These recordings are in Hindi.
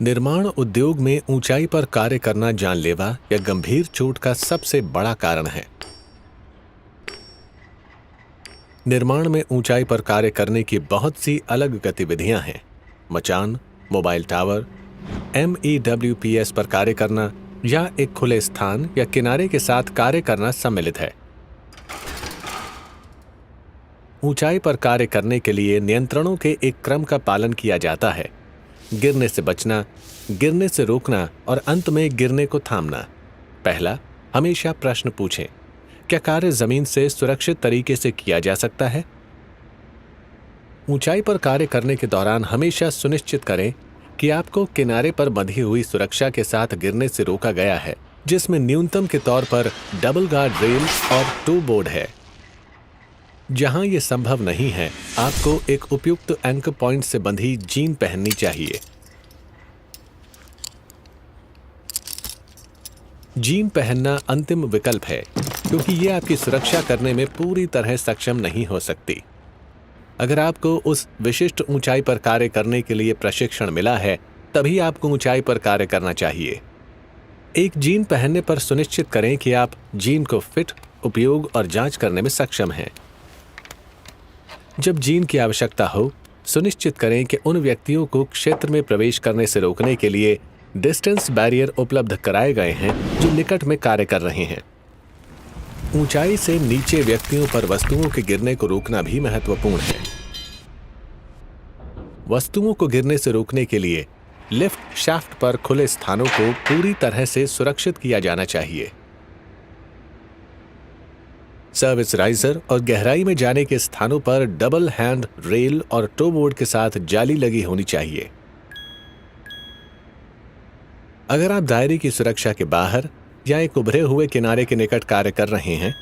निर्माण उद्योग में ऊंचाई पर कार्य करना जानलेवा या गंभीर चोट का सबसे बड़ा कारण है। निर्माण में ऊंचाई पर कार्य करने की बहुत सी अलग गतिविधियां हैं। मचान, मोबाइल टावर, MEWPS पर कार्य करना या एक खुले स्थान या किनारे के साथ कार्य करना सम्मिलित है। ऊंचाई पर कार्य करने के लिए नियंत्रणों के एक क्रम का पालन किया जाता है। गिरने से बचना, गिरने से रोकना और अंत में गिरने को थामना। पहला, हमेशा प्रश्न पूछें, क्या कार्य जमीन से सुरक्षित तरीके से किया जा सकता है? ऊंचाई पर कार्य करने के दौरान हमेशा सुनिश्चित करें कि आपको किनारे पर बंधी हुई सुरक्षा के साथ गिरने से रोका गया है, जिसमें न्यूनतम के तौर पर डबल गार्ड रेल और टू बोर्ड है। जहां यह संभव नहीं है, आपको एक उपयुक्त एंकर पॉइंट से बंधी जीन पहननी चाहिए। जीन पहनना अंतिम विकल्प है, क्योंकि यह आपकी सुरक्षा करने में पूरी तरह सक्षम नहीं हो सकती। अगर आपको उस विशिष्ट ऊंचाई पर कार्य करने के लिए प्रशिक्षण मिला है, तभी आपको ऊंचाई पर कार्य करना चाहिए। एक जीन पहनने पर सुनिश्चित करें कि आप जीन को फिट, उपयोग और जांच करने में सक्षम हैं। जब जीन की आवश्यकता हो, सुनिश्चित करें कि उन व्यक्तियों को क्षेत्र में प्रवेश करने से रोकने के लिए डिस्टेंस बैरियर उपलब्ध कराए गए हैं जो निकट में कार्य कर रहे हैं। ऊंचाई से नीचे व्यक्तियों पर वस्तुओं के गिरने को रोकना भी महत्वपूर्ण है। वस्तुओं को गिरने से रोकने के लिए लिफ्ट शाफ्ट पर खुले स्थानों को पूरी तरह से सुरक्षित किया जाना चाहिए। सर्विस राइजर और गहराई में जाने के स्थानों पर डबल हैंड रेल और टो बोर्ड के साथ जाली लगी होनी चाहिए। अगर आप दायरे की सुरक्षा के बाहर या एक उभरे हुए किनारे के निकट कार्य कर रहे हैं,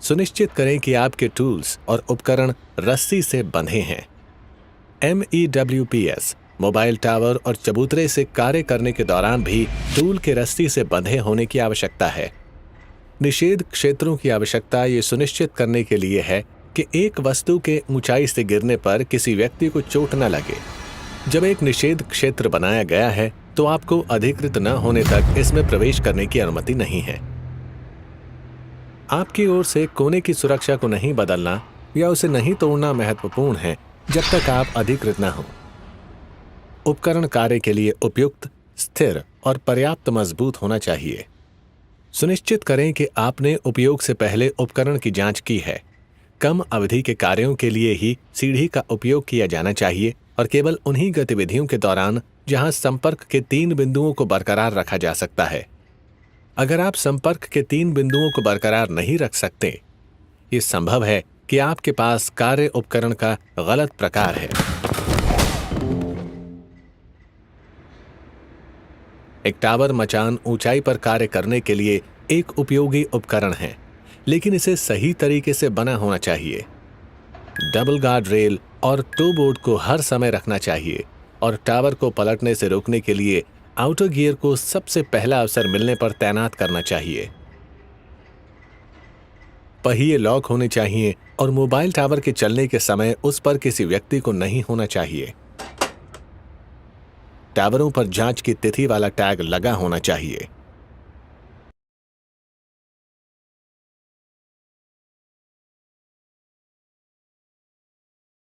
सुनिश्चित करें कि आपके टूल्स और उपकरण रस्सी से बंधे हैं। MEWPS, मोबाइल टावर और चबूतरे से कार्य करने के दौरान भी टूल के रस्सी से बंधे होने की आवश्यकता है। निषेध क्षेत्रों की आवश्यकता ये सुनिश्चित करने के लिए है कि एक वस्तु के ऊंचाई से गिरने पर किसी व्यक्ति को चोट न लगे। जब एक निषेध क्षेत्र बनाया गया है, तो आपको अधिकृत न होने तक इसमें प्रवेश करने की अनुमति नहीं है। आपकी ओर से कोने की सुरक्षा को नहीं बदलना या उसे नहीं तोड़ना महत्वपूर्ण है जब तक आप अधिकृत न हो। उपकरण कार्य के लिए उपयुक्त, स्थिर और पर्याप्त मजबूत होना चाहिए। सुनिश्चित करें कि आपने उपयोग से पहले उपकरण की जांच की है। कम अवधि के कार्यों के लिए ही सीढ़ी का उपयोग किया जाना चाहिए और केवल उन्हीं गतिविधियों के दौरान जहां संपर्क के 3 बिंदुओं को बरकरार रखा जा सकता है। अगर आप संपर्क के 3 बिंदुओं को बरकरार नहीं रख सकते, ये संभव है कि आपके पास कार्य उपकरण का गलत प्रकार है। एक टावर मचान ऊंचाई पर कार्य करने के लिए एक उपयोगी उपकरण है, लेकिन इसे सही तरीके से बना होना चाहिए। डबल गार्ड रेल और टो बोर्ड को हर समय रखना चाहिए और टावर को पलटने से रोकने के लिए आउटर गियर को सबसे पहला अवसर मिलने पर तैनात करना चाहिए। पहिए लॉक होने चाहिए और मोबाइल टावर के चलने के समय उस पर किसी व्यक्ति को नहीं होना चाहिए। टावरों पर जांच की तिथि वाला टैग लगा होना चाहिए।